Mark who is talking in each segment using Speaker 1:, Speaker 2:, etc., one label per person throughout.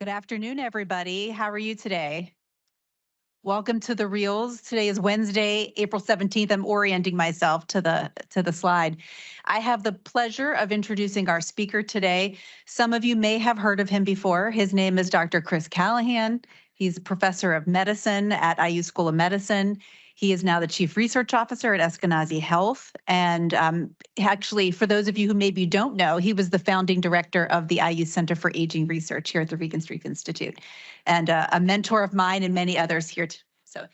Speaker 1: Good afternoon, everybody. How are you today? Welcome to the Reels. Today is Wednesday, April 17th. I'm orienting myself to the slide. I have the pleasure of introducing our speaker today. Some of you may have heard of him before. His name is Dr. Chris Callahan. He's a professor of medicine at IU School of Medicine. He is now the Chief Research Officer at Eskenazi Health. And actually, for those of you who maybe don't know, he was the founding director of the IU Center for Aging Research here at the Regenstrief Institute, and a mentor of mine and many others here. So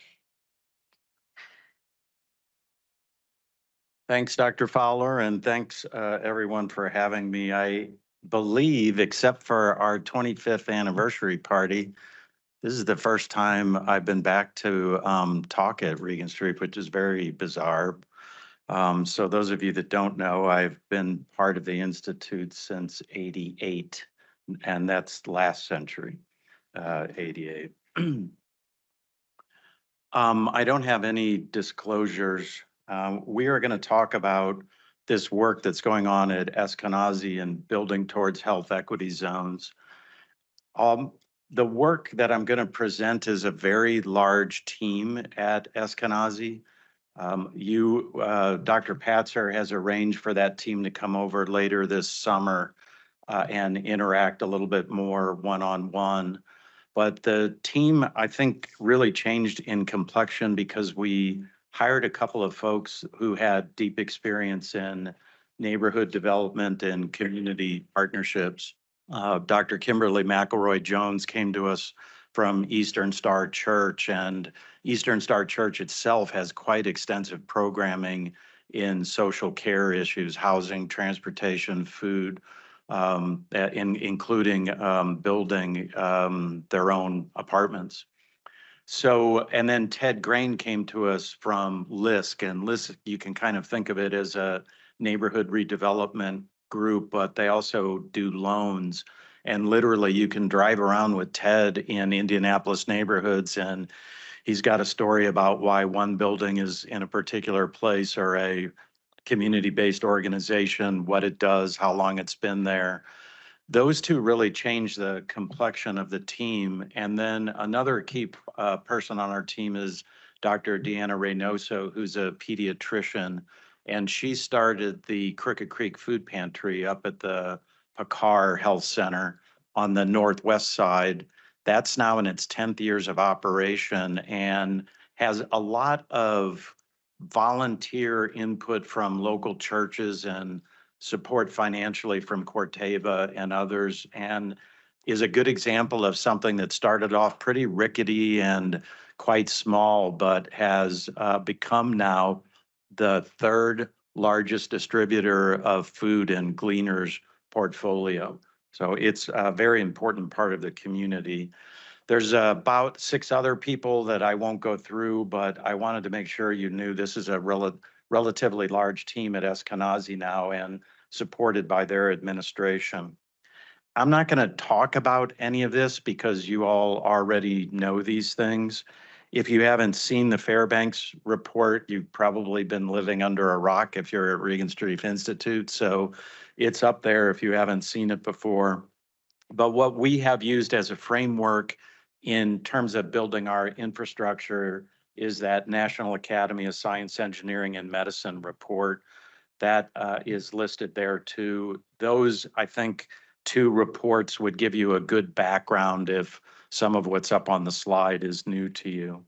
Speaker 2: Thanks, Dr. Fowler, and thanks everyone for having me. I believe, except for our 25th anniversary party, this is the first time I've been back to talk at Regenstrief, which is very bizarre. So those of you that don't know, I've been part of the Institute since '88, and that's last century, '88. I don't have any disclosures. We are going to talk about this work that's going on at Eskenazi and building towards health equity zones. The work that I'm going to present is a very large team at Eskenazi. Dr. Patzer has arranged for that team to come over later this summer and interact a little bit more one-on-one. But the team, I think, really changed in complexion because we hired a couple of folks who had deep experience in neighborhood development and community partnerships. Dr. Kimberly McElroy Jones came to us from Eastern Star Church, and Eastern Star Church itself has quite extensive programming in social care issues, housing, transportation, food, including building their own apartments. So, and then Ted Grain came to us from LISC, and LISC, you can kind of think of it as a neighborhood redevelopment group, but they also do loans. And literally you can drive around with Ted in Indianapolis neighborhoods, and he's got a story about why one building is in a particular place or a community-based organization, what it does, how long it's been there. Those two really changed the complexion of the team. And then another key person on our team is Dr. Deanna Reynoso, who's a pediatrician, and she started the Crooked Creek Food Pantry up at the Pacar Health Center on the northwest side. That's now in its 10th years of operation and has a lot of volunteer input from local churches and support financially from Corteva and others, and is a good example of something that started off pretty rickety and quite small, but has become now the third largest distributor of food in Gleaner's portfolio. So it's a very important part of the community. There's about 6 other people that I won't go through, but I wanted to make sure you knew this is a relatively large team at Eskenazi now and supported by their administration. I'm not going to talk about any of this because you all already know these things. If you haven't seen the Fairbanks report, you've probably been living under a rock if you're at Regenstrief Institute. So it's up there if you haven't seen it before. But what we have used as a framework in terms of building our infrastructure is that National Academy of Science, Engineering, and Medicine report that is listed there too. Those, I think, 2 reports would give you a good background if some of what's up on the slide is new to you.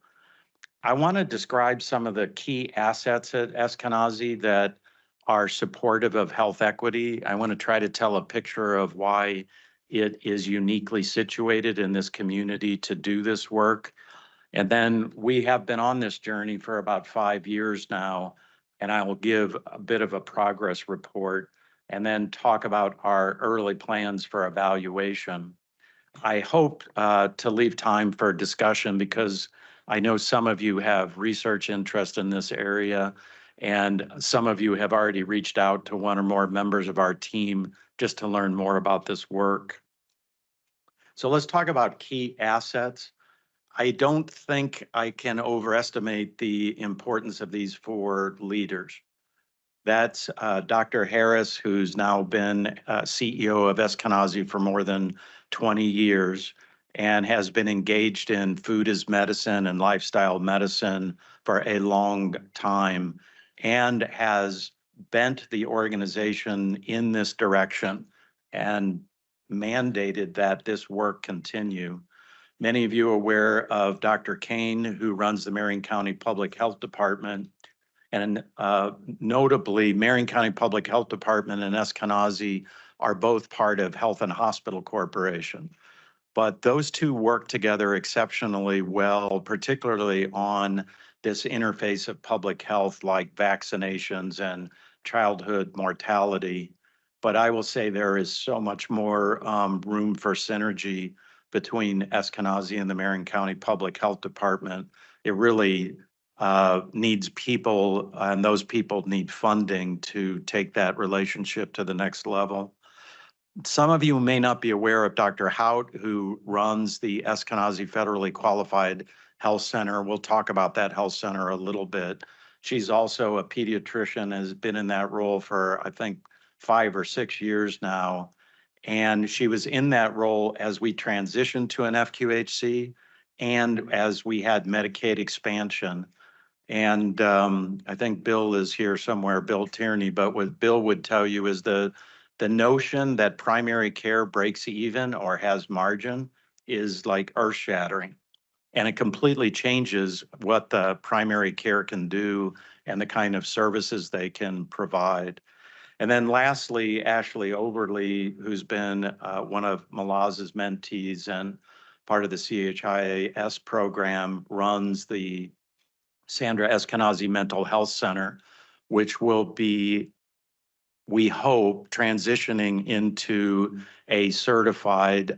Speaker 2: I want to describe some of the key assets at Eskenazi that are supportive of health equity. I want to try to tell a picture of why it is uniquely situated in this community to do this work. And then we have been on this journey for about 5 years now, and I will give a bit of a progress report and then talk about our early plans for evaluation. I hope to leave time for discussion because I know some of you have research interest in this area, and some of you have already reached out to one or more members of our team just to learn more about this work. So let's talk about key assets. I don't think I can overestimate the importance of these 4 leaders. That's Dr. Harris, who's now been CEO of Eskenazi for more than 20 years. and has been engaged in food as medicine and lifestyle medicine for a long time, and has bent the organization in this direction and mandated that this work continue. Many of you are aware of Dr. Kane, who runs the Marion County Public Health Department. And notably, Marion County Public Health Department and Eskenazi are both part of Health and Hospital Corporation. But those two work together exceptionally well, particularly on this interface of public health like vaccinations and childhood mortality. But I will say there is so much more room for synergy between Eskenazi and the Marion County Public Health Department. It really needs people, and those people need funding to take that relationship to the next level. Some of you may not be aware of Dr. Hout, who runs the Eskenazi Federally Qualified Health Center. We'll talk about that health center a little bit. She's also a pediatrician, has been in that role for, I think, 5 or 6 years now. And she was in that role as we transitioned to an FQHC and as we had Medicaid expansion. And I think Bill is here somewhere, Bill Tierney, but what Bill would tell you is the notion that primary care breaks even or has margin is like earth shattering. And it completely changes what the primary care can do and the kind of services they can provide. And then lastly, Ashley Overly, who's been one of Malaz's mentees and part of the CHIAS program, runs the Sandra Eskenazi Mental Health Center, which will be, we hope, transitioning into a certified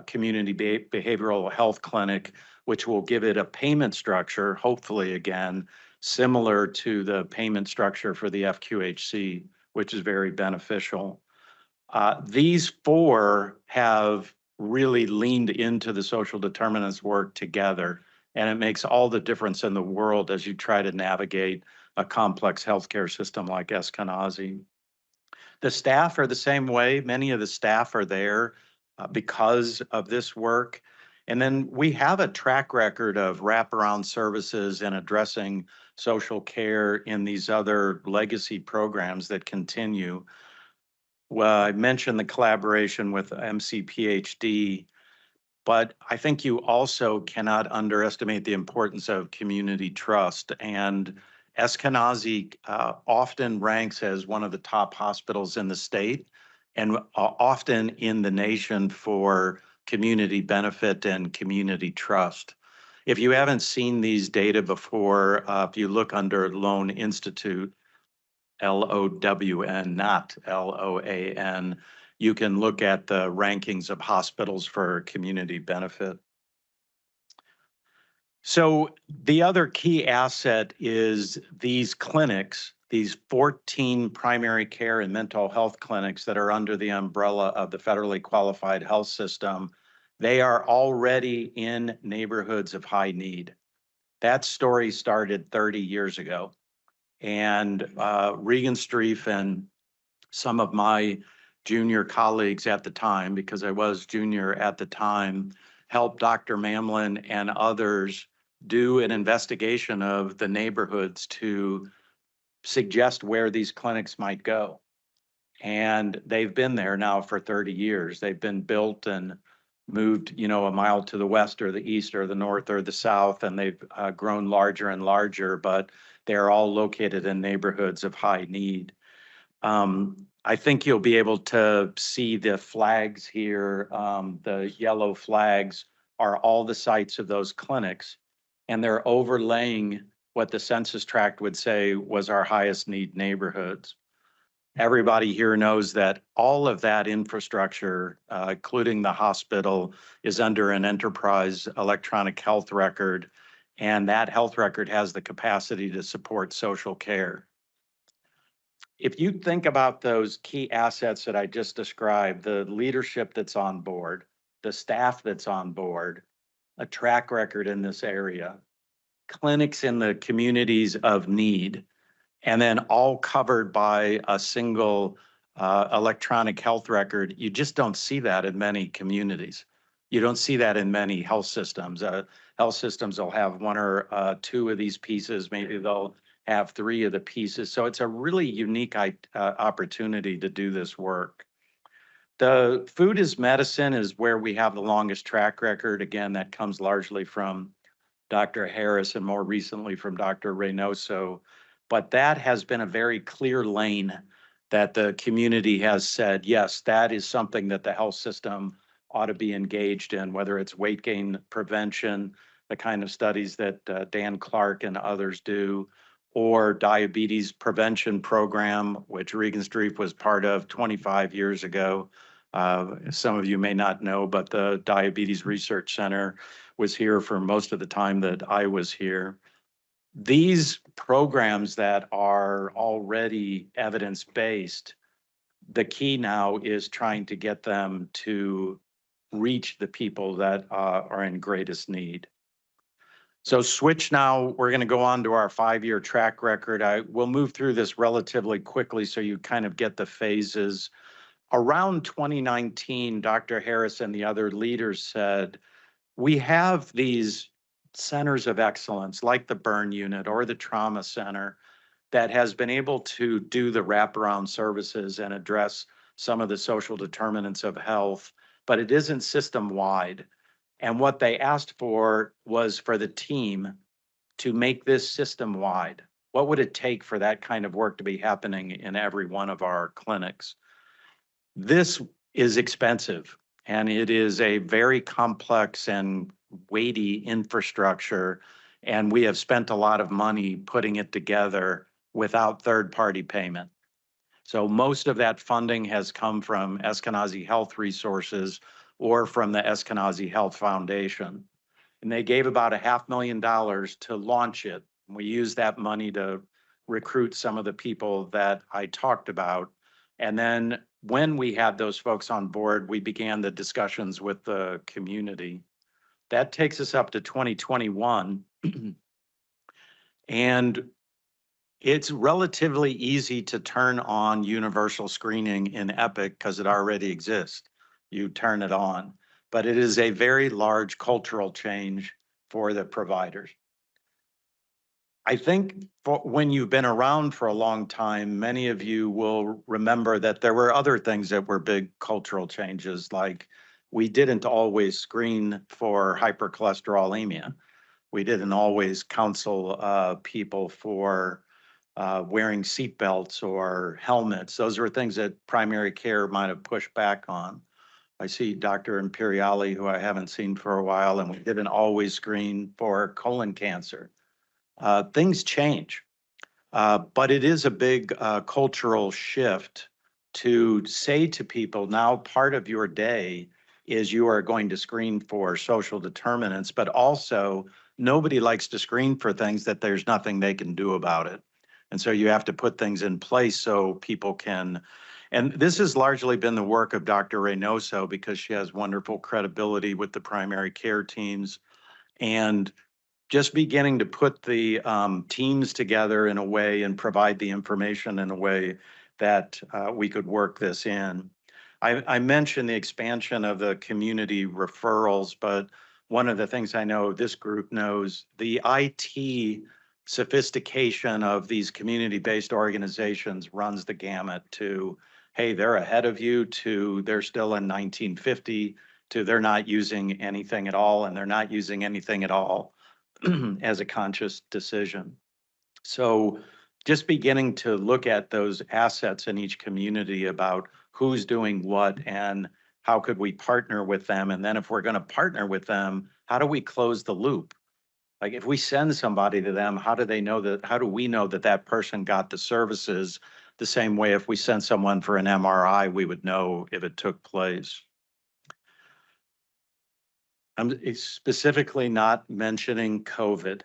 Speaker 2: community behavioral health clinic, which will give it a payment structure, hopefully again, similar to the payment structure for the FQHC, which is very beneficial. These four have really leaned into the social determinants work together, and it makes all the difference in the world as you try to navigate a complex healthcare system like Eskenazi. The staff are the same way. Many of the staff are there because of this work. And then we have a track record of wraparound services and addressing social care in these other legacy programs that continue. Well, I mentioned the collaboration with MCPHD, but I think you also cannot underestimate the importance of community trust. And Eskenazi often ranks as one of the top hospitals in the state and often in the nation for community benefit and community trust. If you haven't seen these data before, if you look under Loan Institute, LOWN, not LOAN, you can look at the rankings of hospitals for community benefit. So the other key asset is these clinics, these 14 primary care and mental health clinics that are under the umbrella of the federally qualified health system. They are already in neighborhoods of high need. That story started 30 years ago. And Regenstrief and some of my junior colleagues at the time, because I was junior at the time, helped Dr. Mamlin and others do an investigation of the neighborhoods to suggest where these clinics might go. And they've been there now for 30 years. They've been built and moved, you know, a mile to the west or the east or the north or the south, and they've grown larger and larger, but they're all located in neighborhoods of high need. I think you'll be able to see the flags here. The yellow flags are all the sites of those clinics, and they're overlaying what the census tract would say was our highest need neighborhoods. Everybody here knows that all of that infrastructure, including the hospital, is under an enterprise electronic health record, and that health record has the capacity to support social care. If you think about those key assets that I just described, the leadership that's on board, the staff that's on board, a track record in this area, clinics in the communities of need, and then all covered by a single electronic health record, you just don't see that in many communities. You don't see that in many health systems. Health systems will have one or two of these pieces. Maybe they'll have three of the pieces. So it's a really unique opportunity to do this work. The food is medicine is where we have the longest track record. Again, that comes largely from Dr. Harris and more recently from Dr. Reynoso. But that has been a very clear lane that the community has said, yes, that is something that the health system ought to be engaged in, whether it's weight gain prevention, the kind of studies that Dan Clark and others do, or diabetes prevention program, which Regenstrief was part of 25 years ago. Some of you may not know, but the Diabetes Research Center was here for most of the time that I was here. These programs that are already evidence-based, the key now is trying to get them to reach the people that are in greatest need. So switch now, we're going to go on to our 5-year track record. I will move through this relatively quickly so you kind of get the phases. Around 2019, Dr. Harris and the other leaders said, we have these centers of excellence like the burn unit or the trauma center that has been able to do the wraparound services and address some of the social determinants of health, but it isn't system-wide. And what they asked for was for the team to make this system-wide. What would it take for that kind of work to be happening in every one of our clinics? This is expensive, and it is a very complex and weighty infrastructure, and we have spent a lot of money putting it together without third-party payment. So most of that funding has come from Eskenazi Health Resources or from the Eskenazi Health Foundation. And they gave about $500,000 to launch it. We used that money to recruit some of the people that I talked about. And then when we had those folks on board, we began the discussions with the community. That takes us up to 2021. And it's relatively easy to turn on universal screening in Epic because it already exists. You turn it on, but it is a very large cultural change for the providers. I think when you've been around for a long time, many of you will remember that there were other things that were big cultural changes, like we didn't always screen for hypercholesterolemia. We didn't always counsel people for wearing seatbelts or helmets. Those were things that primary care might have pushed back on. I see Dr. Imperiali, who I haven't seen for a while, and we didn't always screen for colon cancer. Things change, but it is a big cultural shift to say to people, now part of your day is you are going to screen for social determinants, but also nobody likes to screen for things that there's nothing they can do about it. And so you have to put things in place so people can, and this has largely been the work of Dr. Reynoso because she has wonderful credibility with the primary care teams and just beginning to put the teams together in a way and provide the information in a way that we could work this in. I mentioned the expansion of the community referrals, but one of the things I know this group knows, the IT sophistication of these community-based organizations runs the gamut to, hey, they're ahead of you, to they're still in 1950, to they're not using anything at all, and they're not using anything at all as a conscious decision. So just beginning to look at those assets in each community about who's doing what and how could we partner with them? And then if we're going to partner with them, how do we close the loop? Like if we send somebody to them, how do they know that, how do we know that that person got the services the same way if we sent someone for an MRI, we would know if it took place. I'm specifically not mentioning COVID.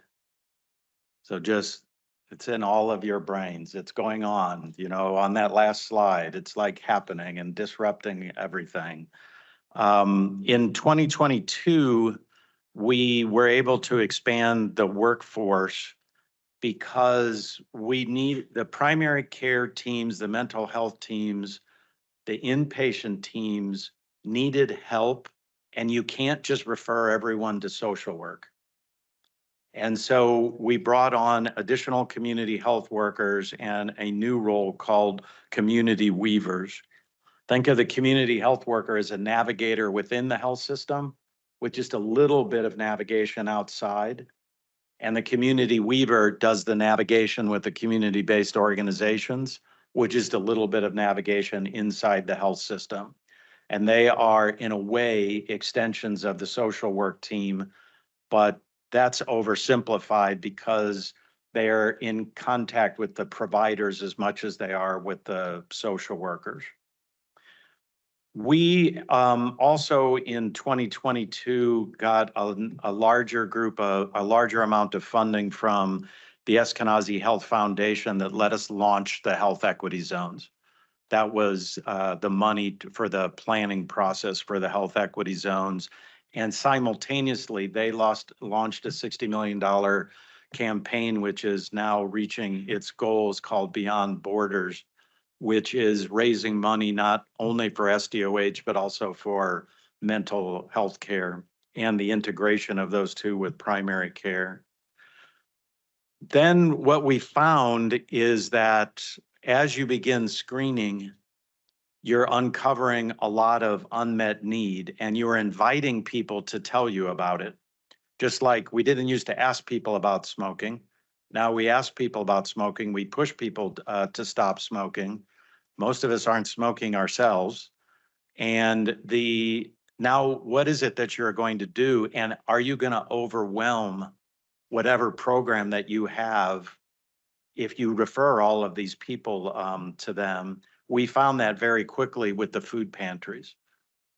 Speaker 2: So just, it's in all of your brains. It's going on, you know, on that last slide, it's like happening and disrupting everything. In 2022, we were able to expand the workforce because we need the primary care teams, the mental health teams, the inpatient teams needed help and you can't just refer everyone to social work. And so we brought on additional community health workers and a new role called community weavers. Think of the community health worker as a navigator within the health system with just a little bit of navigation outside. And the community weaver does the navigation with the community-based organizations, which is a little bit of navigation inside the health system. And they are, in a way, extensions of the social work team, but that's oversimplified because they're in contact with the providers as much as they are with the social workers. We also in 2022 got a larger group of a larger amount of funding from the Eskenazi Health Foundation that let us launch the health equity zones. That was the money for the planning process for the health equity zones. And simultaneously, they launched a $60 million campaign, which is now reaching its goals, called Beyond Borders, which is raising money not only for SDOH, but also for mental health care and the integration of those two with primary care. Then what we found is that as you begin screening, you're uncovering a lot of unmet need, and you're inviting people to tell you about it. Just like we didn't used to ask people about smoking. Now we ask people about smoking. We push people to stop smoking. Most of us aren't smoking ourselves. And now what is it that you're going to do? And are you going to overwhelm whatever program that you have if you refer all of these people to them? We found that very quickly with the food pantries.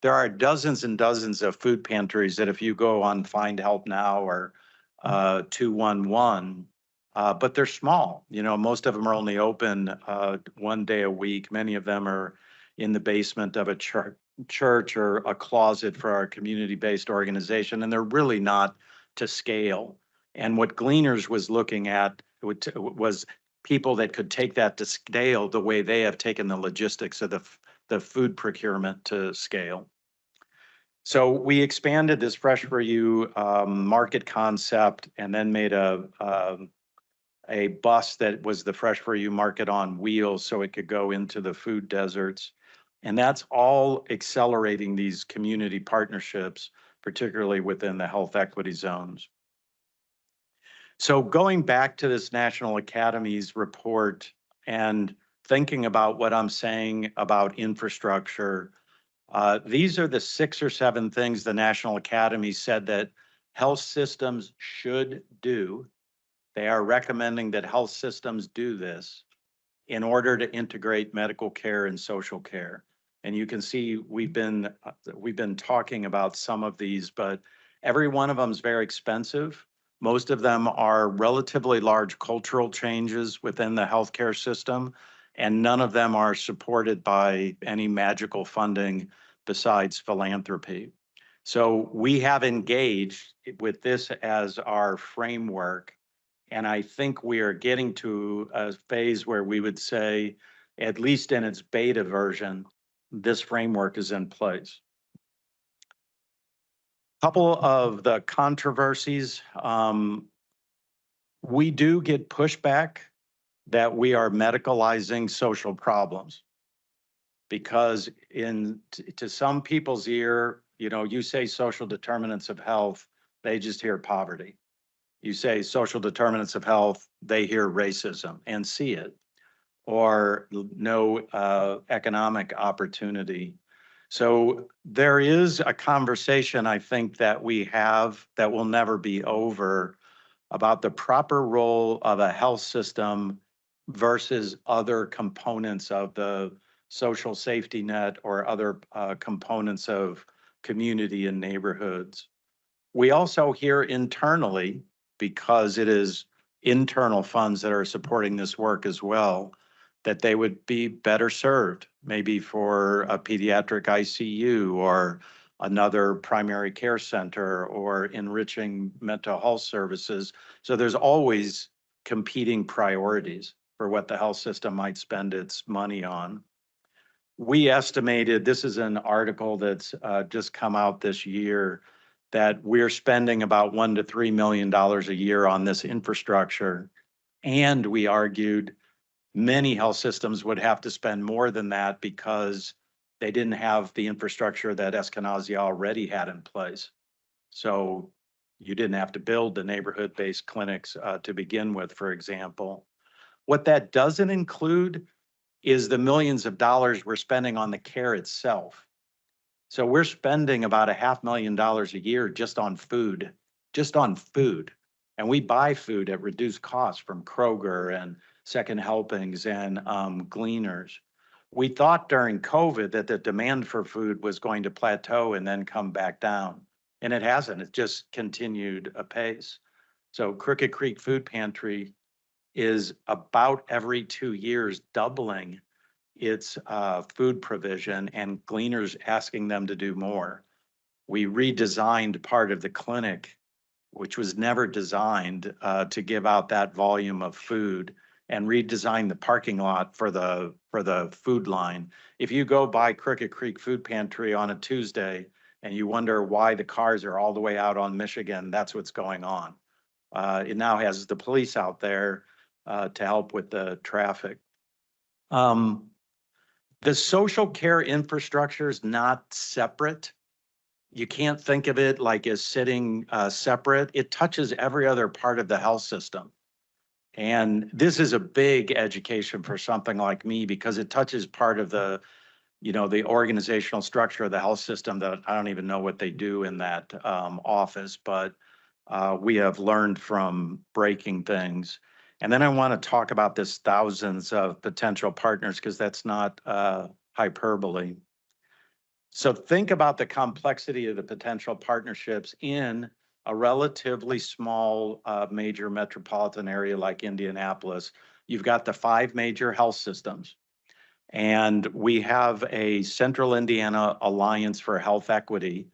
Speaker 2: There are dozens and dozens of food pantries that if you go on Find Help Now or 211, but they're small. You know, most of them are only open 1 day a week. Many of them are in the basement of a church or a closet for our community-based organization, and they're really not to scale. And what Gleaners was looking at was people that could take that to scale the way they have taken the logistics of the food procurement to scale. So we expanded this Fresh for You market concept and then made a bus that was the Fresh for You market on wheels so it could go into the food deserts. And that's all accelerating these community partnerships, particularly within the health equity zones. So going back to this National Academy's report and thinking about what I'm saying about infrastructure, these are the 6 or 7 things the National Academy said that health systems should do. They are recommending that health systems do this in order to integrate medical care and social care. And you can see we've been talking about some of these, but every one of them is very expensive. Most of them are relatively large cultural changes within the healthcare system, and none of them are supported by any magical funding besides philanthropy. So we have engaged with this as our framework, and I think we are getting to a phase where we would say, at least in its beta version, this framework is in place. Couple of the controversies. We do get pushback that we are medicalizing social problems because to some people's ear, you know, you say social determinants of health, they just hear poverty. You say social determinants of health, they hear racism and see it, or no economic opportunity. So there is a conversation I think that we have that will never be over about the proper role of a health system versus other components of the social safety net or other components of community and neighborhoods. We also hear internally, because it is internal funds that are supporting this work as well, that they would be better served, maybe for a pediatric ICU or another primary care center or enriching mental health services. So there's always competing priorities for what the health system might spend its money on. we estimated, this is an article that's just come out this year, that we're spending about $1 to $3 million a year on this infrastructure. And we argued many health systems would have to spend more than that because they didn't have the infrastructure that Eskenazi already had in place. So you didn't have to build the neighborhood-based clinics to begin with, for example. What that doesn't include is the millions of dollars we're spending on the care itself. So we're spending about $500,000 a year just on food. And we buy food at reduced cost from Kroger and Second Helpings and Gleaners. We thought during COVID that the demand for food was going to plateau and then come back down. And it hasn't, it just continued apace. So Crooked Creek Food Pantry is about every 2 years doubling its food provision, and Gleaners asking them to do more. We redesigned part of the clinic, which was never designed to give out that volume of food, and redesigned the parking lot for the food line. If you go by Crooked Creek Food Pantry on a Tuesday and you wonder why the cars are all the way out on Michigan, that's what's going on. It now has the police out there to help with the traffic. The social care infrastructure is not separate. You can't think of it like as sitting separate. It touches every other part of the health system. And this is a big education for something like me because it touches part of the, the organizational structure of the health system that I don't even know what they do in that office, but we have learned from breaking things. And then I want to talk about this thousands of potential partners because that's not hyperbole. So think about the complexity of the potential partnerships in a relatively small major metropolitan area like Indianapolis. You've got the 5 major health systems, and we have a Central Indiana Alliance for Health Equity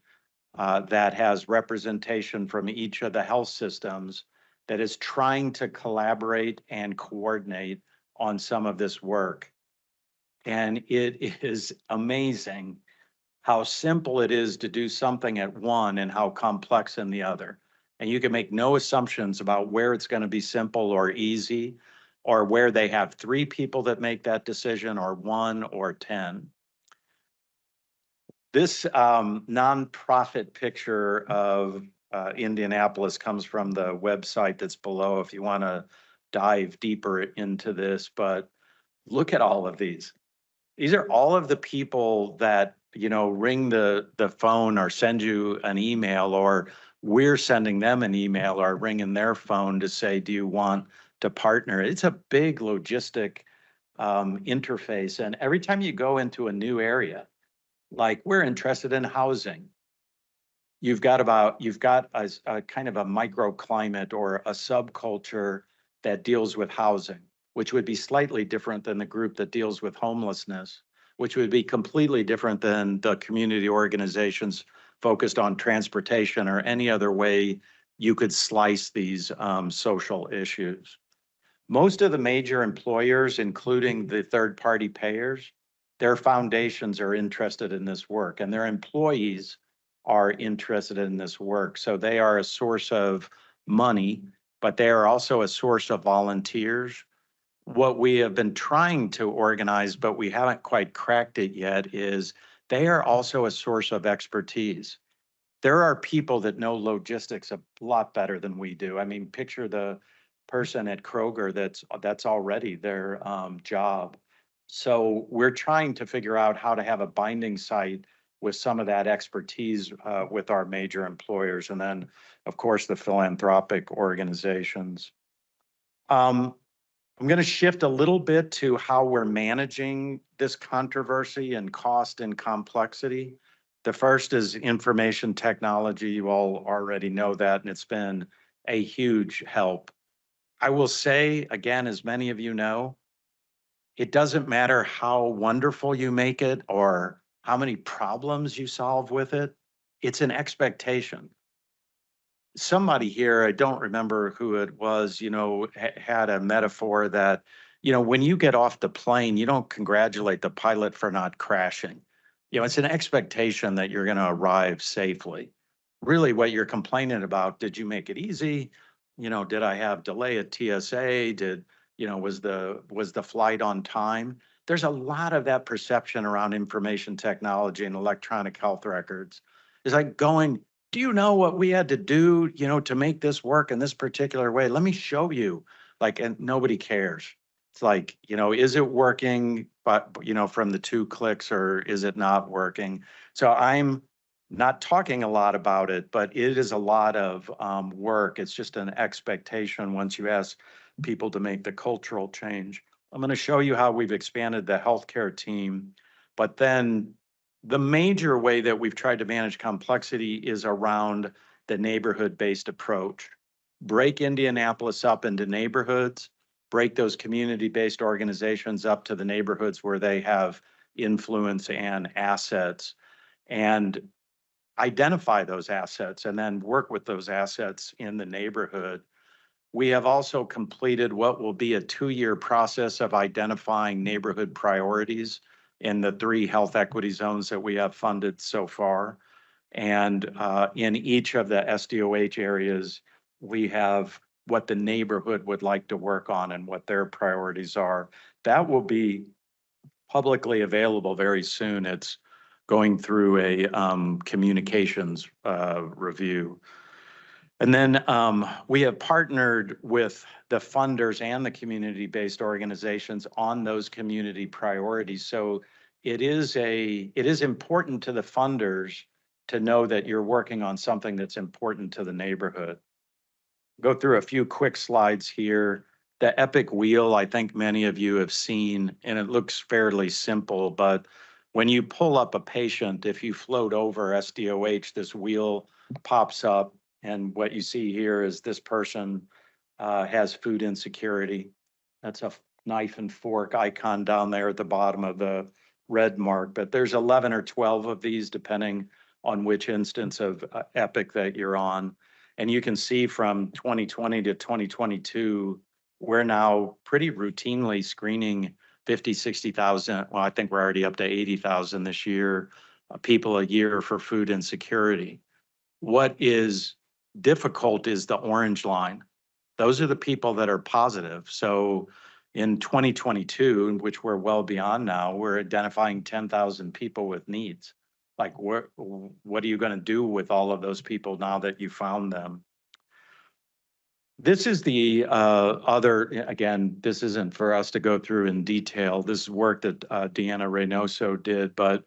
Speaker 2: that has representation from each of the health systems that is trying to collaborate and coordinate on some of this work. And it is amazing how simple it is to do something at one and how complex in the other. And you can make no assumptions about where it's going to be simple or easy, or where they have 3 people that make that decision, or 1 or 10. This nonprofit picture of Indianapolis comes from the website that's below if you want to dive deeper into this, but look at all of these. These are all of the people that, ring the phone or send you an email, or we're sending them an email or ringing their phone to say, do you want to partner? It's a big logistic interface. And every time you go into a new area, like we're interested in housing, you've got a kind of a microclimate or a subculture that deals with housing, which would be slightly different than the group that deals with homelessness, which would be completely different than the community organizations focused on transportation or any other way you could slice these social issues. Most of the major employers, including the third-party payers, their foundations are interested in this work, and their employees are interested in this work. So they are a source of money, but they are also a source of volunteers. What we have been trying to organize, but we haven't quite cracked it yet, is they are also a source of expertise. There are people that know logistics a lot better than we do. I mean, picture the person at Kroger that's already their job. So we're trying to figure out how to have a binding site with some of that expertise with our major employers, and then, of course, the philanthropic organizations. I'm going to shift a little bit to how we're managing this controversy and cost and complexity. The first is information technology. You all already know that, and it's been a huge help. I will say, again, as many of you know, it doesn't matter how wonderful you make it or how many problems you solve with it. It's an expectation. Somebody here, I don't remember who it was, had a metaphor that, when you get off the plane, you don't congratulate the pilot for not crashing. It's an expectation that you're going to arrive safely. Really, what you're complaining about, did you make it easy? Did I have delay at TSA? Was the flight on time? There's a lot of that perception around information technology and electronic health records. It's like going, do you know what we had to do, to make this work in this particular way? Let me show you. And nobody cares. It's like, is it working, but, from the 2 clicks, or is it not working? So I'm not talking a lot about it, but it is a lot of work. It's just an expectation once you ask people to make the cultural change. I'm going to show you how we've expanded the healthcare team, but then the major way that we've tried to manage complexity is around the neighborhood-based approach. Break Indianapolis up into neighborhoods, break those community-based organizations up to the neighborhoods where they have influence and assets, and identify those assets and then work with those assets in the neighborhood. We have also completed what will be a 2-year process of identifying neighborhood priorities in the 3 health equity zones that we have funded so far. And in each of the SDOH areas, we have what the neighborhood would like to work on and what their priorities are. That will be publicly available very soon. It's going through a communications review. And then we have partnered with the funders and the community-based organizations on those community priorities. So it is important to the funders to know that you're working on something that's important to the neighborhood. Go through a few quick slides here. The Epic wheel, I think many of you have seen, and it looks fairly simple, but when you pull up a patient, if you float over SDOH, this wheel pops up. And what you see here is this person has food insecurity. That's a knife and fork icon down there at the bottom of the red mark. But there's 11 or 12 of these, depending on which instance of Epic that you're on. And you can see from 2020 to 2022, we're now pretty routinely screening 50, 60,000. Well, I think we're already up to 80,000 this year, people a year for food insecurity. What is difficult is the orange line. Those are the people that are positive. So in 2022, which we're well beyond now, we're identifying 10,000 people with needs. Like, what are you going to do with all of those people now that you found them? This is the other, again, this isn't for us to go through in detail. This is work that Deanna Reynoso did, but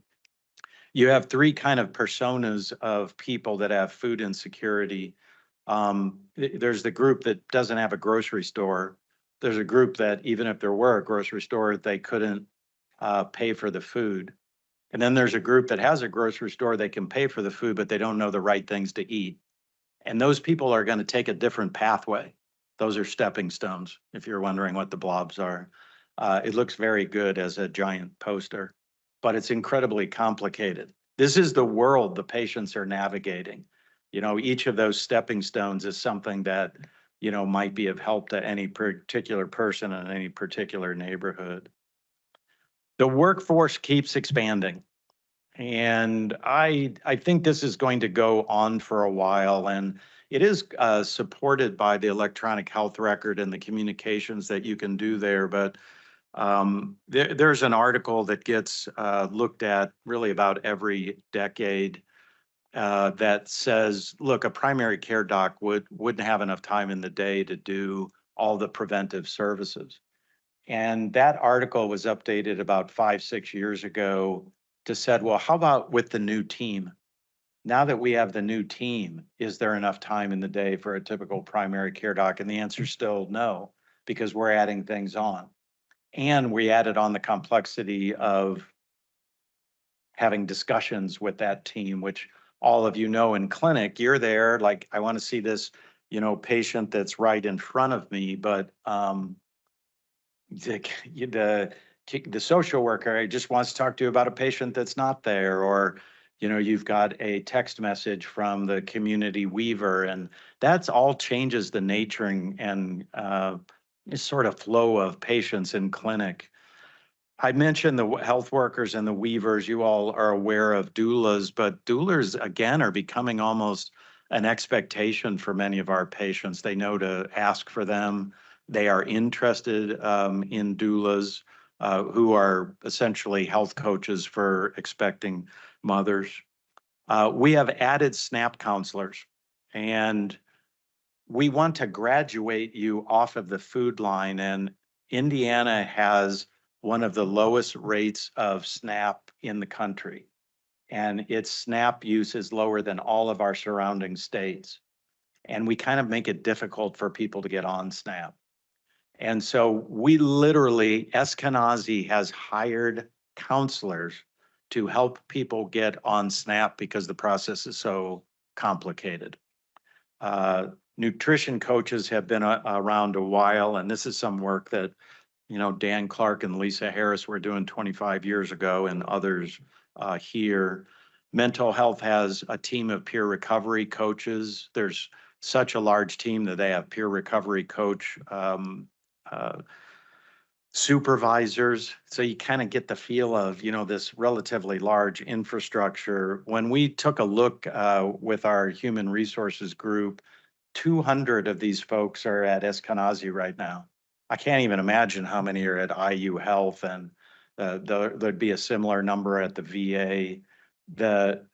Speaker 2: you have 3 kind of personas of people that have food insecurity. There's the group that doesn't have a grocery store. There's a group that even if there were a grocery store, they couldn't pay for the food. And then there's a group that has a grocery store, they can pay for the food, but they don't know the right things to eat. And those people are going to take a different pathway. Those are stepping stones, if you're wondering what the blobs are. It looks very good as a giant poster, but it's incredibly complicated. This is the world the patients are navigating. Each of those stepping stones is something that, might be of help to any particular person in any particular neighborhood. The workforce keeps expanding. And I think this is going to go on for a while, and it is supported by the electronic health record and the communications that you can do there. But there's an article that gets looked at really about every decade that says, look, a primary care doc wouldn't have enough time in the day to do all the preventive services. And that article was updated about 5, 6 years ago to said, well, how about with the new team? Now that we have the new team, is there enough time in the day for a typical primary care doc? And the answer is still no, because we're adding things on. And we added on the complexity of having discussions with that team, which all of in clinic, you're there, like, I want to see this, patient that's right in front of me, but the social worker just wants to talk to you about a patient that's not there, or you've got a text message from the community weaver, and that's all changes the nature and sort of flow of patients in clinic. I mentioned the health workers and the weavers. You all are aware of doulas, but doulas, again, are becoming almost an expectation for many of our patients. They know to ask for them. They are interested in doulas, who are essentially health coaches for expecting mothers. We have added SNAP counselors, and we want to graduate you off of the food line. And Indiana has one of the lowest rates of SNAP in the country. And its SNAP use is lower than all of our surrounding states. And we kind of make it difficult for people to get on SNAP. And so we literally, Eskenazi has hired counselors to help people get on SNAP because the process is so complicated. Nutrition coaches have been around a while, and this is some work that, Dan Clark and Lisa Harris were doing 25 years ago, and others here. Mental health has a team of peer recovery coaches. There's such a large team that they have peer recovery coach supervisors. So you kind of get the feel of, this relatively large infrastructure. When we took a look with our human resources group, 200 of these folks are at Eskenazi right now. I can't even imagine how many are at IU Health, and there'd be a similar number at the VA.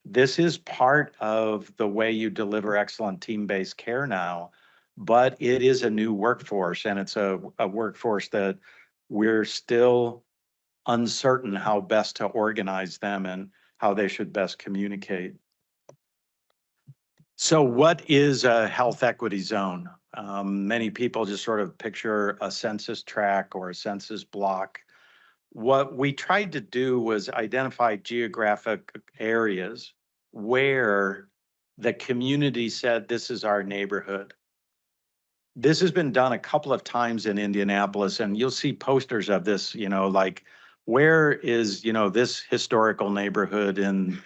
Speaker 2: This is part of the way you deliver excellent team-based care now, but it is a new workforce, and it's a workforce that we're still uncertain how best to organize them and how they should best communicate. So what is a health equity zone? Many people just sort of picture a census tract or a census block. What we tried to do was identify geographic areas where the community said, this is our neighborhood. This has been done a couple of times in Indianapolis, and you'll see posters of this, like, where is, this historical neighborhood in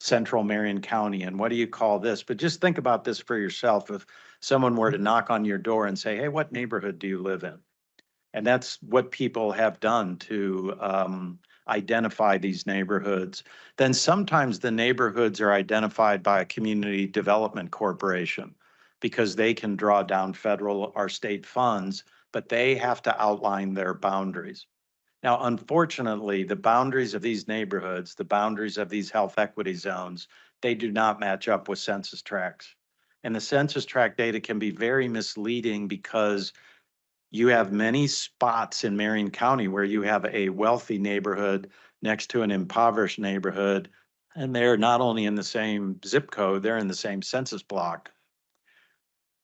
Speaker 2: central Marion County, and what do you call this? But just think about this for yourself. If someone were to knock on your door and say, hey, what neighborhood do you live in? And that's what people have done to identify these neighborhoods. Then sometimes the neighborhoods are identified by a community development corporation because they can draw down federal or state funds, but they have to outline their boundaries. Now, unfortunately, the boundaries of these neighborhoods, the boundaries of these health equity zones, they do not match up with census tracts. And the census tract data can be very misleading because you have many spots in Marion County where you have a wealthy neighborhood next to an impoverished neighborhood, and they're not only in the same zip code, they're in the same census block.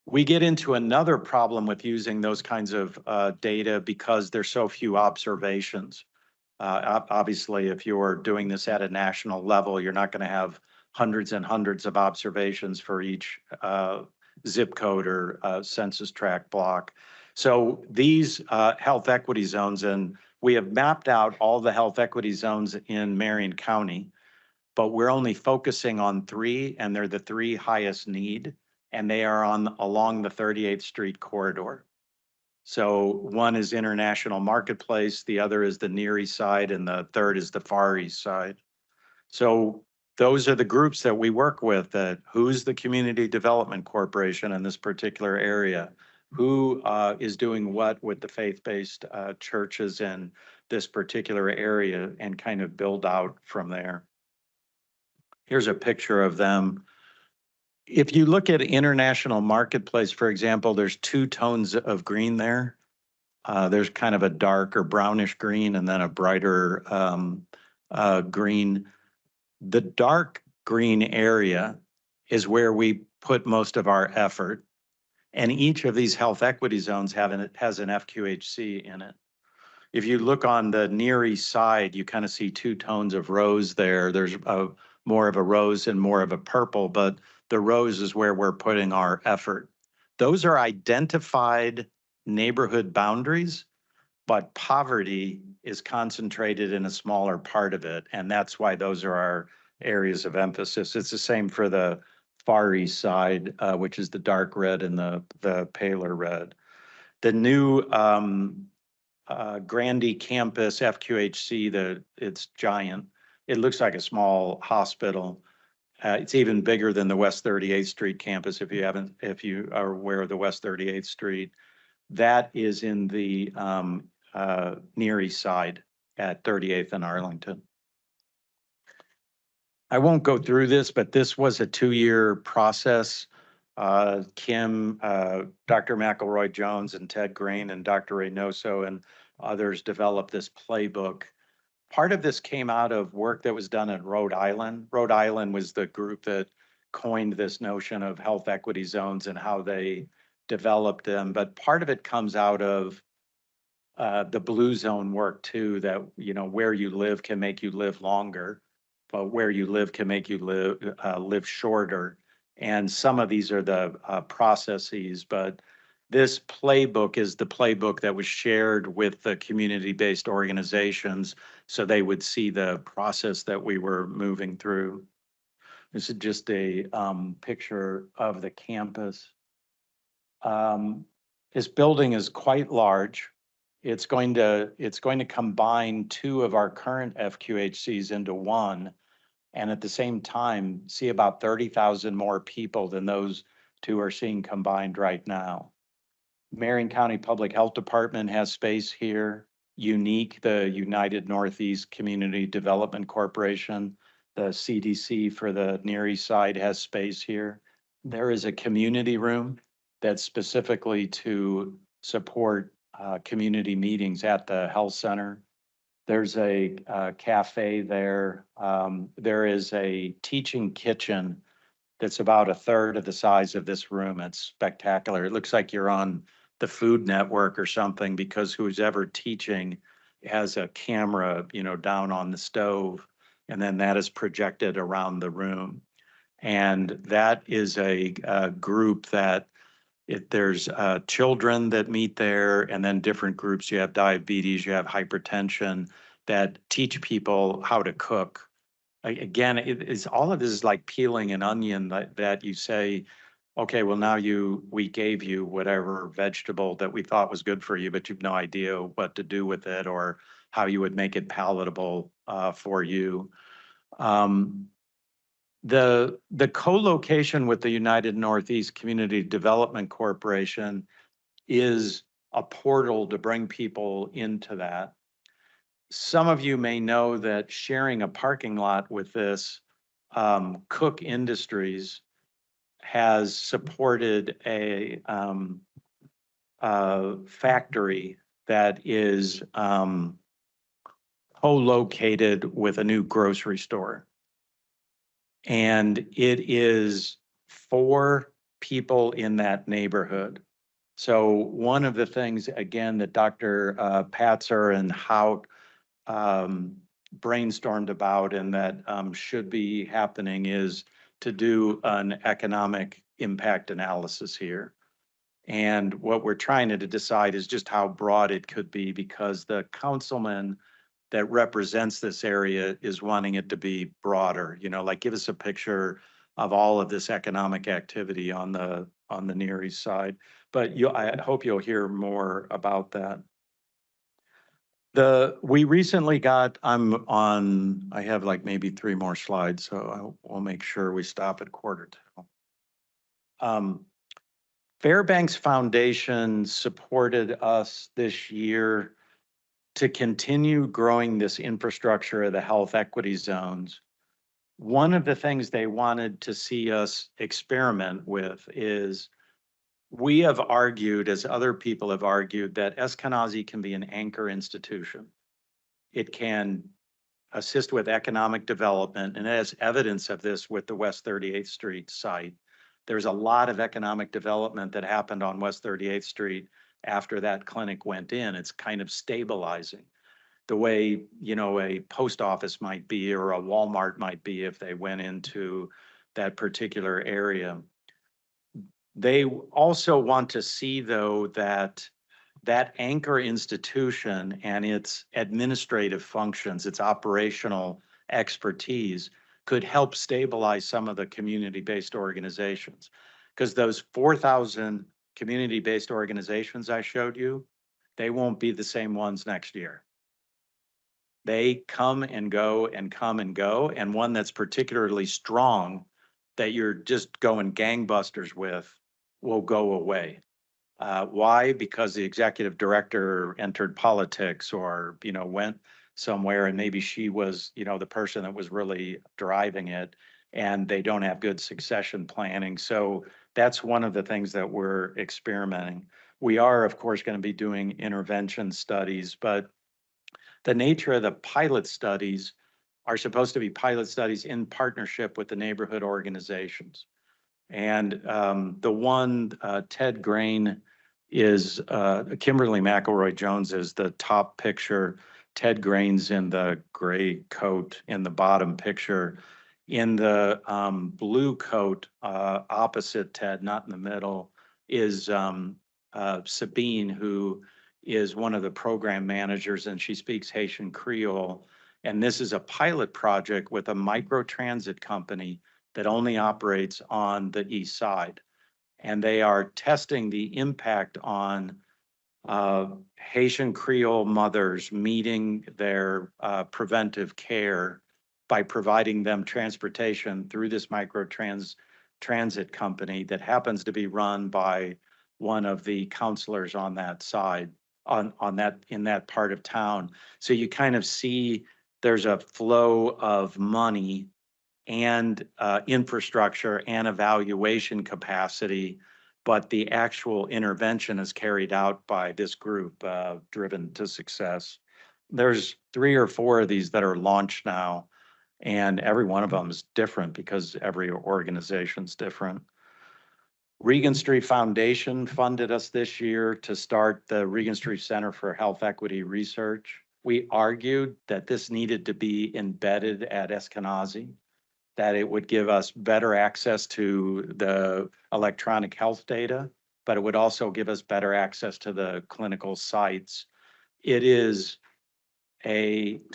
Speaker 2: We get into another problem with using those kinds of data because there's so few observations. Obviously, if you're doing this at a national level, you're not going to have hundreds and hundreds of observations for each zip code or census tract block. So these health equity zones, and we have mapped out all the health equity zones in Marion County, but we're only focusing on 3, and they're the 3 highest need, and they are along the 38th Street corridor. So one is International Marketplace, the other is the Near East Side, and the third is the Far East Side. So those are the groups that we work with. Who's the Community Development Corporation in this particular area? Who is doing what with the faith-based churches in this particular area, and kind of build out from there. Here's a picture of them. If you look at International Marketplace, for example, there's 2 tones of green there. There's kind of a dark or brownish green and then a brighter green. The dark green area is where we put most of our effort. And each of these health equity zones has an FQHC in it. If you look on the Near East Side, you kind of see 2 tones of rose there. There's more of a rose and more of a purple, but the rose is where we're putting our effort. Those are identified neighborhood boundaries, but poverty is concentrated in a smaller part of it. And that's why those are our areas of emphasis. It's the same for the Far East Side, which is the dark red and the paler red. The new Grandy campus, FQHC, it's giant. It looks like a small hospital. It's even bigger than the West 38th Street campus, if you are aware of the West 38th Street. That is in the Near East Side at 38th and Arlington. I won't go through this, but this was a 2-year process. Kim, Dr. McElroy Jones and Ted Grain and Dr. Reynoso and others developed this playbook. Part of this came out of work that was done at Rhode Island. Rhode Island was the group that coined this notion of health equity zones and how they developed them. But part of it comes out of the blue zone work too, that, where you live can make you live longer, but where you live can make you live shorter. And some of these are the processes, but this playbook is the playbook that was shared with the community-based organizations so they would see the process that we were moving through. This is just a picture of the campus. This building is quite large. It's going to combine 2 of our current FQHCs into one, and at the same time, see about 30,000 more people than those 2 are seeing combined right now. Marion County Public Health Department has space here. Unique, the United Northeast Community Development Corporation, the CDC for the Near East Side has space here. There is a community room that's specifically to support community meetings at the health center. There's a cafe there. There is a teaching kitchen that's about 1/3 of the size of this room. It's spectacular. It looks like you're on the Food Network or something, because who's ever teaching has a camera, down on the stove, and then that is projected around the room. And that is a group that there's children that meet there, and then different groups. You have diabetes, you have hypertension, that teach people how to cook. Again, all of this is like peeling an onion that you say, okay, well now we gave you whatever vegetable that we thought was good for you, but you've no idea what to do with it or how you would make it palatable for you. The co-location with the United Northeast Community Development Corporation is a portal to bring people into that. Some of you may know that sharing a parking lot with this, Cook Industries has supported a factory that is co-located with a new grocery store. And it is for people in that neighborhood. So one of the things, again, that Dr. Patzer and Hout brainstormed about and that should be happening is to do an economic impact analysis here. And what we're trying to decide is just how broad it could be, because the councilman that represents this area is wanting it to be broader, like give us a picture of all of this economic activity on the Near East Side. But I hope you'll hear more about that. We recently got, I have like maybe 3 more slides, so we'll make sure we stop at 1:45. Fairbanks Foundation supported us this year to continue growing this infrastructure of the health equity zones. One of the things they wanted to see us experiment with is, we have argued, as other people have argued, that Eskenazi can be an anchor institution. It can assist with economic development, and as evidence of this with the West 38th Street site. There's a lot of economic development that happened on West 38th Street after that clinic went in. It's kind of stabilizing the way, a post office might be or a Walmart might be if they went into that particular area. They also want to see, though, that anchor institution and its administrative functions, its operational expertise, could help stabilize some of the community-based organizations. Because those 4,000 community-based organizations I showed you, they won't be the same ones next year. They come and go and come and go, and one that's particularly strong that you're just going gangbusters with will go away. Why? Because the executive director entered politics or, went somewhere and maybe she was, the person that was really driving it, and they don't have good succession planning. So that's one of the things that we're experimenting. We are, of course, going to be doing intervention studies, but the nature of the pilot studies are supposed to be pilot studies in partnership with the neighborhood organizations. And the one, Ted Grain is, Kimberly McElroy Jones is the top picture. Ted Grain's in the gray coat in the bottom picture. In the blue coat, opposite Ted, not in the middle, is Sabine, who is one of the program managers, and she speaks Haitian Creole. And this is a pilot project with a microtransit company that only operates on the east side. And they are testing the impact on Haitian Creole mothers meeting their preventive care by providing them transportation through this transit company that happens to be run by one of the counselors on that side, in that part of town. So you kind of see there's a flow of money and infrastructure and evaluation capacity, but the actual intervention is carried out by this group, driven to success. There's 3 or 4 of these that are launched now, and every one of them is different because every organization's different. Regenstrief Foundation funded us this year to start the Regenstrief Center for Health Equity Research. We argued that this needed to be embedded at Eskenazi, that it would give us better access to the electronic health data, but it would also give us better access to the clinical sites. It is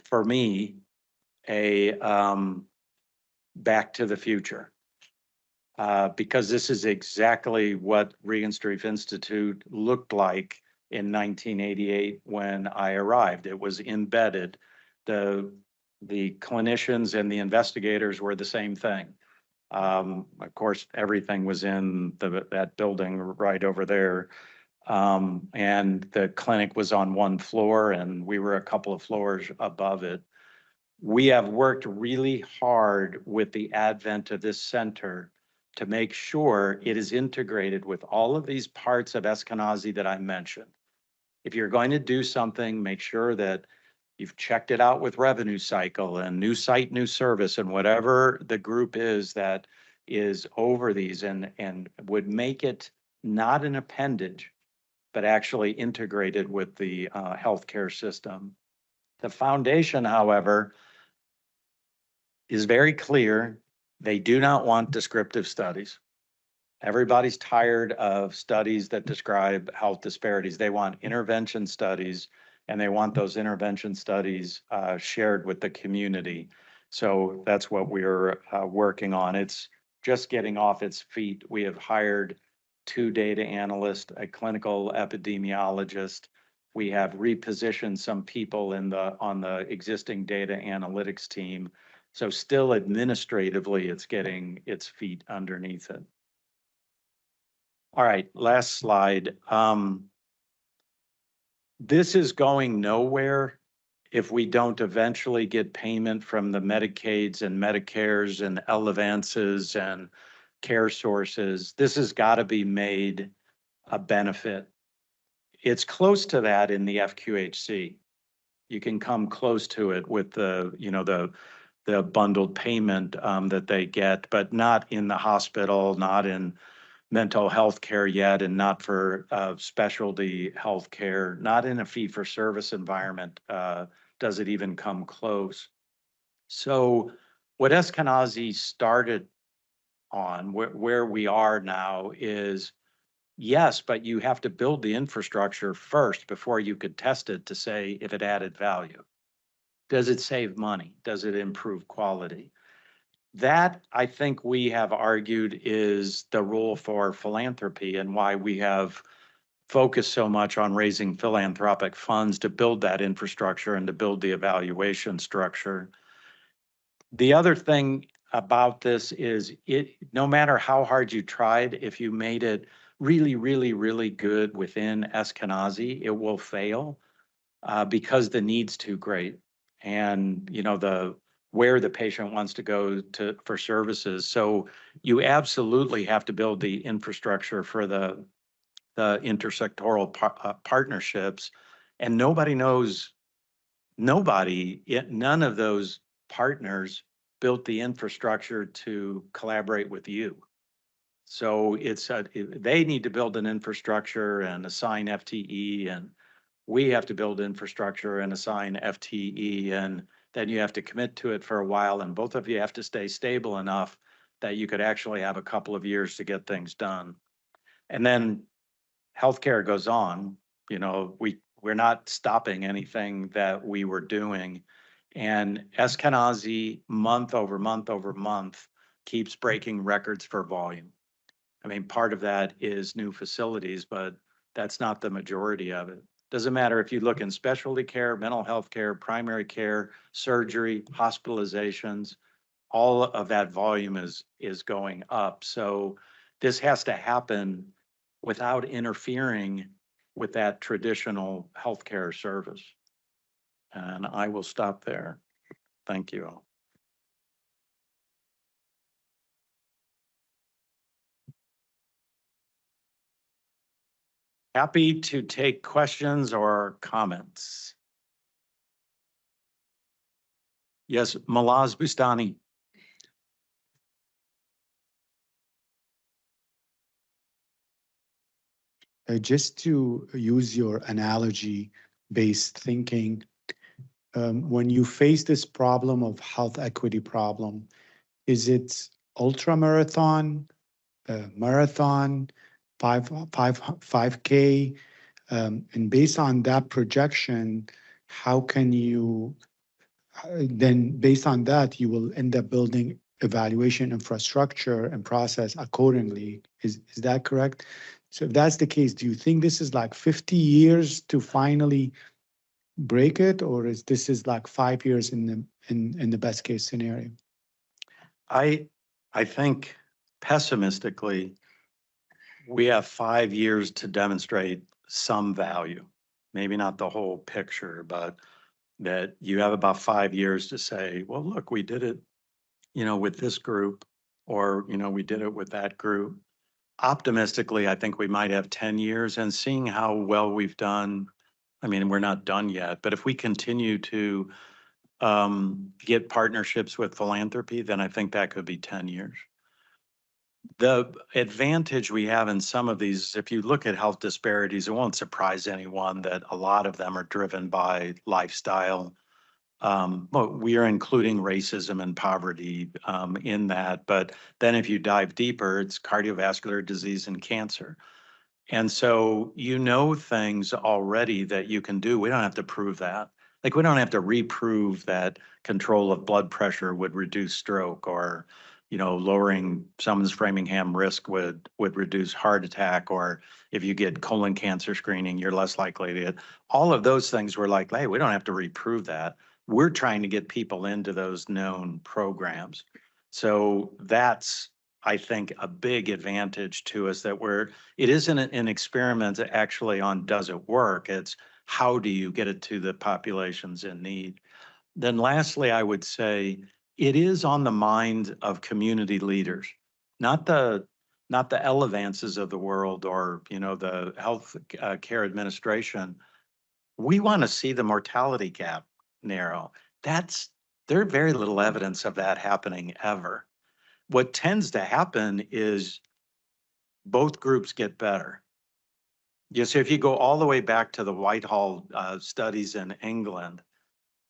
Speaker 2: for me, a back to the future. Because this is exactly what Regenstrief Institute looked like in 1988 when I arrived. It was embedded. The clinicians and the investigators were the same thing. Of course, everything was in that building right over there. And the clinic was on one floor and we were a couple of floors above it. We have worked really hard with the advent of this center to make sure it is integrated with all of these parts of Eskenazi that I mentioned. If you're going to do something, make sure that you've checked it out with revenue cycle and new site, new service, and whatever the group is that is over these, and would make it not an appendage, but actually integrated with the healthcare system. The foundation, however, is very clear. They do not want descriptive studies. Everybody's tired of studies that describe health disparities. They want intervention studies, and they want those intervention studies shared with the community. So that's what we're working on. It's just getting off its feet. We have hired 2 data analysts, a clinical epidemiologist. We have repositioned some people on the existing data analytics team. So still administratively, it's getting its feet underneath it. All right, last slide. This is going nowhere if we don't eventually get payment from the Medicaids and Medicares and Elevances and care sources. This has got to be made a benefit. It's close to that in the FQHC. You can come close to it with the bundled payment that they get, but not in the hospital, not in mental health care yet, and not for specialty health care, not in a fee-for-service environment does it even come close. So what Eskenazi started on, where we are now, is yes, but you have to build the infrastructure first before you could test it to say if it added value. Does it save money? Does it improve quality? That, I think we have argued, is the role for philanthropy and why we have focused so much on raising philanthropic funds to build that infrastructure and to build the evaluation structure. The other thing about this is no matter how hard you tried, if you made it really, really, really good within Eskenazi, it will fail because the need's too great. And, where the patient wants to go for services. So you absolutely have to build the infrastructure for the intersectoral partnerships. And none of those partners built the infrastructure to collaborate with you. So they need to build an infrastructure and assign FTE, and we have to build infrastructure and assign FTE, and then you have to commit to it for a while, and both of you have to stay stable enough that you could actually have a couple of years to get things done. And then healthcare goes on. We're not stopping anything that we were doing. And Eskenazi, month over month over month, keeps breaking records for volume. I mean, part of that is new facilities, but that's not the majority of it. Doesn't matter if you look in specialty care, mental health care, primary care, surgery, hospitalizations, all of that volume is going up. So this has to happen without interfering with that traditional healthcare service. And I will stop there. Thank you. Happy to take questions or comments. Yes, Malaz Bustani.
Speaker 3: Just to use your analogy-based thinking, when you face this problem of health equity problem, is it ultra marathon, marathon, 5K? And based on that projection, how can you then, based on that, you will end up building evaluation infrastructure and process accordingly. Is that correct? So if that's the case, do you think this is like 50 years to finally break it, or is this like 5 years in the best case scenario?
Speaker 2: I think pessimistically, we have 5 years to demonstrate some value. Maybe not the whole picture, but that you have about 5 years to say, well, look, we did it, with this group, or, we did it with that group. Optimistically, I think we might have 10 years, and seeing how well we've done. I mean, we're not done yet, but if we continue to get partnerships with philanthropy, then I think that could be 10 years. The advantage we have in some of these, if you look at health disparities, it won't surprise anyone that a lot of them are driven by lifestyle. But we are including racism and poverty in that. But then if you dive deeper, it's cardiovascular disease and cancer. And so things already that you can do. We don't have to prove that. Like, we don't have to reprove that control of blood pressure would reduce stroke, or lowering someone's Framingham risk would reduce heart attack, or if you get colon cancer screening, you're less likely to get all of those things. We're like, hey, we don't have to reprove that. We're trying to get people into those known programs. So that's, I think, a big advantage to us, that it isn't an experiment actually on does it work, it's how do you get it to the populations in need. Then lastly, I would say it is on the mind of community leaders, not the Elevances of the world, or the health care administration. We want to see the mortality gap narrow. There's very little evidence of that happening ever. What tends to happen is both groups get better. So if you go all the way back to the Whitehall studies in England,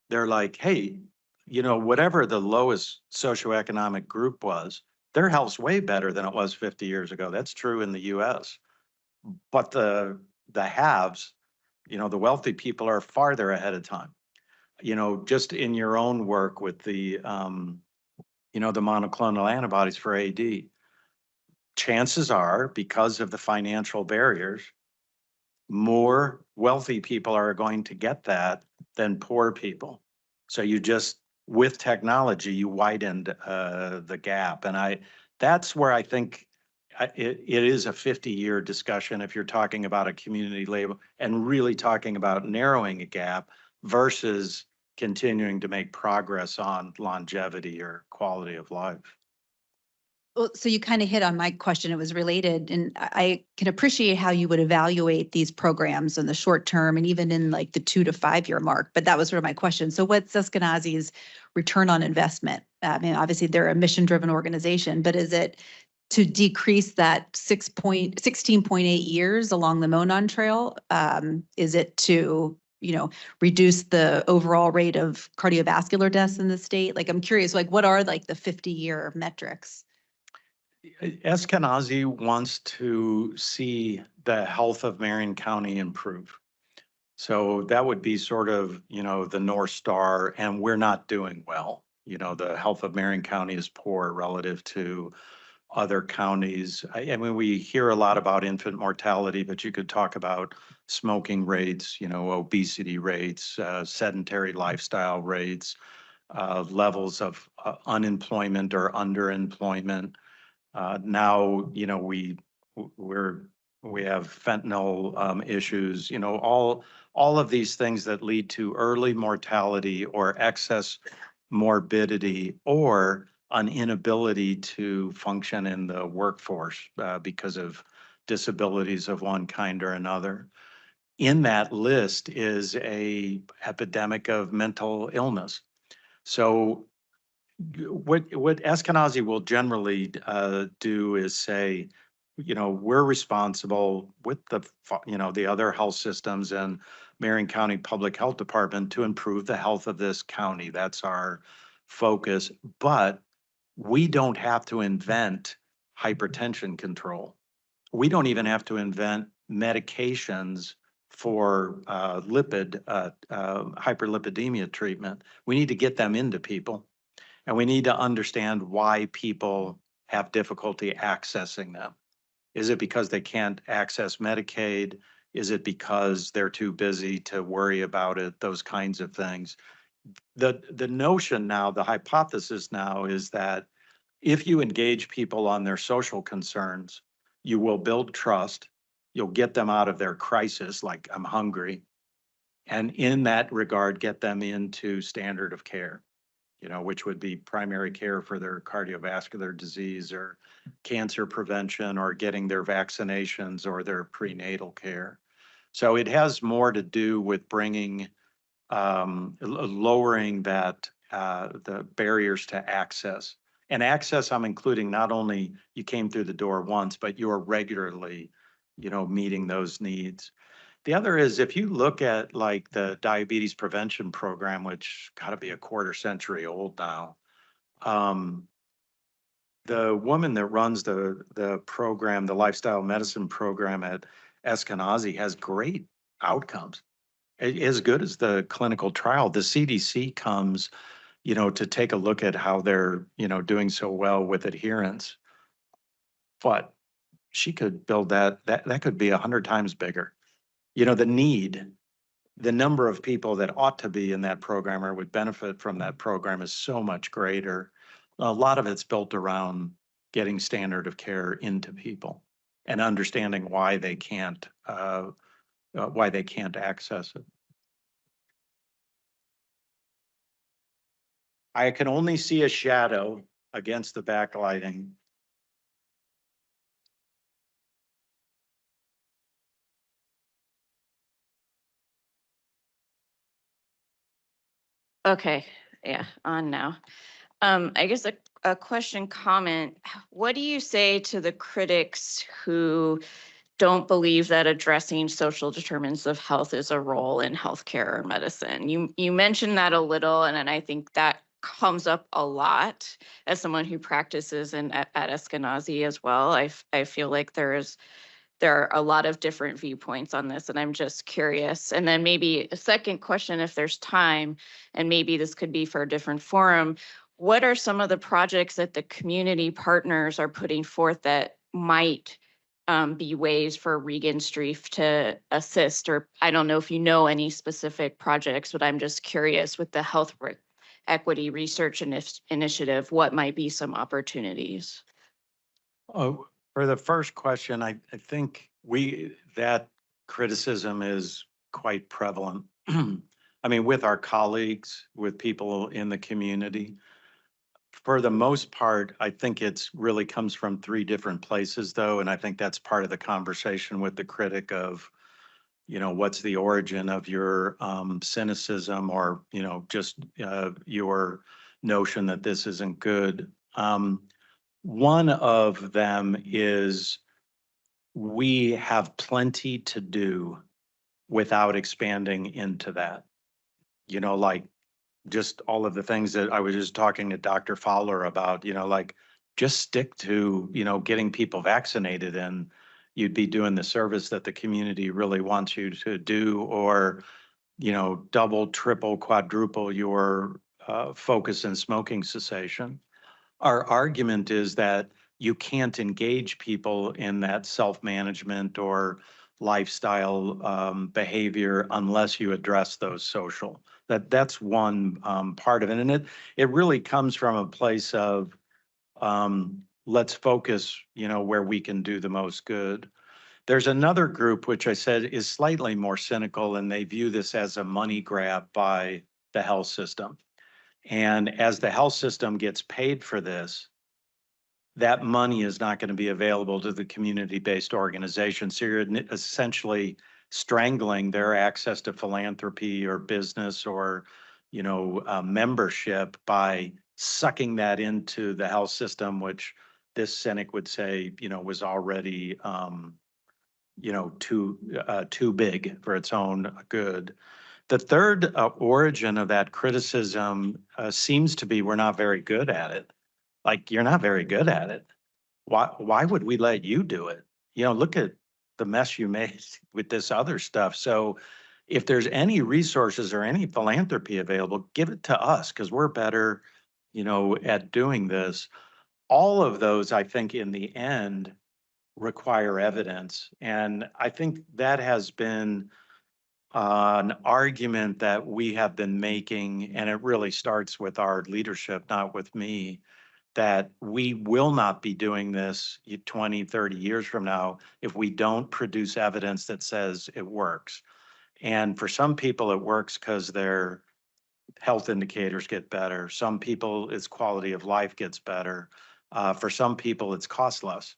Speaker 2: they're like, hey, whatever the lowest socioeconomic group was, their health's way better than it was 50 years ago. That's true in the US. But the haves, the wealthy people, are farther ahead of time. Just in your own work with the the monoclonal antibodies for AD. Chances are, because of the financial barriers, more wealthy people are going to get that than poor people. So you just, with technology, you widened the gap. And that's where I think it is a 50-year discussion if you're talking about a community label and really talking about narrowing a gap versus continuing to make progress on longevity or quality of life.
Speaker 1: Well, so you kind of hit on my question. It was related, and I can appreciate how you would evaluate these programs in the short term and even in like the 2 to 5 year mark. But that was sort of my question. So what's Eskenazi's return on investment? I mean, obviously they're a mission driven organization, but is it to decrease that 16.8 years along the Monon Trail? Is it to, reduce the overall rate of cardiovascular deaths in the state? Like, I'm curious, like, what are like the 50-year metrics?
Speaker 2: Eskenazi wants to see the health of Marion County improve. So that would be sort of, the North Star, and we're not doing well. The health of Marion County is poor relative to other counties. I mean, we hear a lot about infant mortality, but you could talk about smoking rates, obesity rates, sedentary lifestyle rates, levels of unemployment or underemployment. Now, we have fentanyl issues, all of these things that lead to early mortality or excess morbidity or an inability to function in the workforce because of disabilities of one kind or another. In that list is a epidemic of mental illness. So what Eskenazi will generally do is say, we're responsible with the other health systems and Marion County Public Health Department to improve the health of this county. That's our focus. But we don't have to invent hypertension control. We don't even have to invent medications for hyperlipidemia treatment. We need to get them into people. And we need to understand why people have difficulty accessing them. Is it because they can't access Medicaid? Is it because they're too busy to worry about it? Those kinds of things. The notion now, the hypothesis now is that if you engage people on their social concerns, you will build trust. You'll get them out of their crisis, like I'm hungry. And in that regard, get them into standard of care. Which would be primary care for their cardiovascular disease or cancer prevention or getting their vaccinations or their prenatal care. So it has more to do with bringing, lowering that, the barriers to access. And access, I'm including not only you came through the door once, but you're regularly, meeting those needs. The other is if you look at like the diabetes prevention program, which got to be a quarter century old now, the woman that runs the program, the lifestyle medicine program at Eskenazi has great outcomes. As good as the clinical trial. The CDC comes, to take a look at how they're, doing so well with adherence. But she could build that could be 100 times bigger. The number of people that ought to be in that program or would benefit from that program is so much greater. A lot of it's built around getting standard of care into people and understanding why they can't access it. I can only see a shadow against the backlighting.
Speaker 4: Okay, yeah, on now. I guess a question, comment. What do you say to the critics who don't believe that addressing social determinants of health is a role in healthcare or medicine? You mentioned that a little, and I think that comes up a lot as someone who practices at Eskenazi as well. I feel like there are a lot of different viewpoints on this, and I'm just curious. And then maybe a second question, if there's time, and maybe this could be for a different forum, what are some of the projects that the community partners are putting forth that might be ways for Regenstrief to assist? Or I don't know if you know any specific projects, but I'm just curious with the equity research initiative, what might be some opportunities?
Speaker 2: Oh, for the first question, I think that criticism is quite prevalent. I mean, with our colleagues, with people in the community. For the most part, I think it's really comes from three different places though. And I think that's part of the conversation with the critic of, what's the origin of your cynicism or, just your notion that this isn't good. One of them is we have plenty to do without expanding into that. Like just all of the things that I was just talking to Dr. Fowler about, like just stick to, getting people vaccinated and you'd be doing the service that the community really wants you to do, or, double, triple, quadruple your focus in smoking cessation. Our argument is that you can't engage people in that self-management or lifestyle behavior unless you address those social. That's one part of it. And it really comes from a place of let's focus, where we can do the most good. There's another group, which I said is slightly more cynical, and they view this as a money grab by the health system. And as the health system gets paid for this, that money is not going to be available to the community-based organizations. So you're essentially strangling their access to philanthropy or business or, membership by sucking that into the health system, which this cynic would say, was already, too big for its own good. The third origin of that criticism seems to be we're not very good at it. Like, you're not very good at it. Why would we let you do it? Look at the mess you made with this other stuff. So if there's any resources or any philanthropy available, give it to us because we're better, at doing this. All of those, I think, in the end, require evidence. And I think that has been an argument that we have been making, and it really starts with our leadership, not with me, that we will not be doing this 20, 30 years from now if we don't produce evidence that says it works. And for some people, it works because their health indicators get better. Some people, its quality of life gets better. For some people, it's cost less.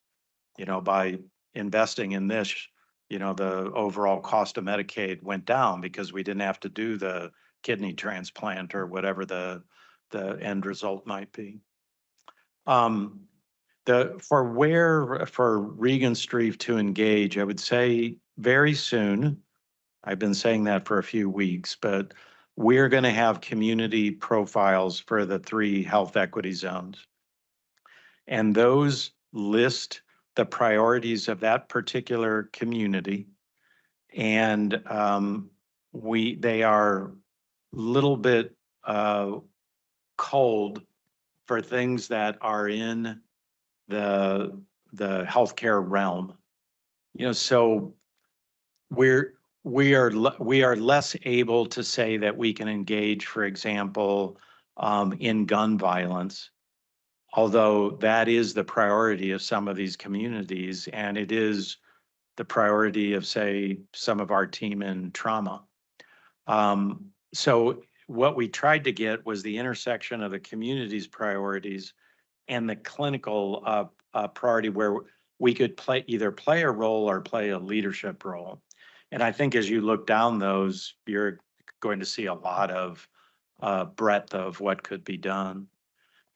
Speaker 2: By investing in this, the overall cost of Medicaid went down because we didn't have to do the kidney transplant or whatever the end result might be. For Regenstrief to engage, I would say very soon. I've been saying that for a few weeks, but we're going to have community profiles for the 3 health equity zones. And those list the priorities of that particular community. And they are a little bit cold for things that are in the healthcare realm. So we are less able to say that we can engage, for example, in gun violence, although that is the priority of some of these communities, and it is the priority of, say, some of our team in trauma. So what we tried to get was the intersection of the community's priorities and the clinical priority where we could either play a role or play a leadership role. And I think as you look down those, you're going to see a lot of breadth of what could be done.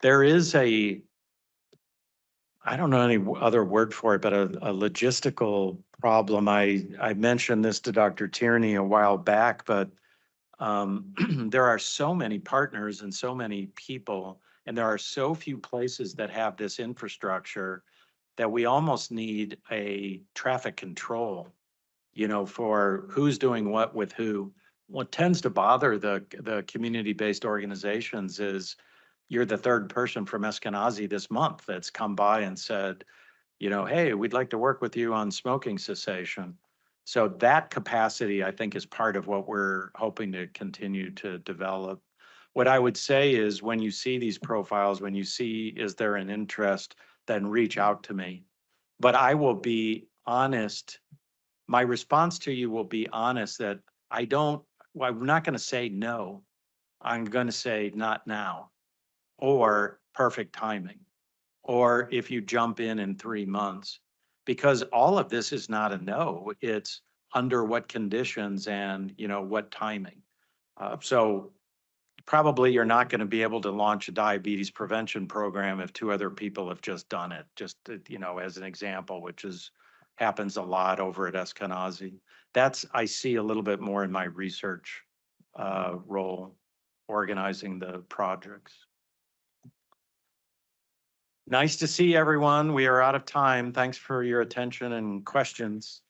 Speaker 2: There is I don't know any other word for it, but a logistical problem. I mentioned this to Dr. Tierney a while back, but there are so many partners and so many people, and there are so few places that have this infrastructure that we almost need a traffic control, for who's doing what with who. What tends to bother the community-based organizations is you're the third person from Eskenazi this month that's come by and said, you know, hey, we'd like to work with you on smoking cessation. So that capacity, I think, is part of what we're hoping to continue to develop. What I would say is when you see these profiles, when you see, is there an interest, then reach out to me. But I will be honest. My response to you will be honest that well, I'm not going to say no. I'm going to say not now or perfect timing, or if you jump in 3 months, because all of this is not a no. It's under what conditions and, you know, what timing. So probably you're not going to be able to launch a diabetes prevention program if 2 other people have just done it, just, you know, as an example, which happens a lot over at Eskenazi. I see a little bit more in my research role, organizing the projects. Nice to see everyone. We are out of time. Thanks for your attention and questions.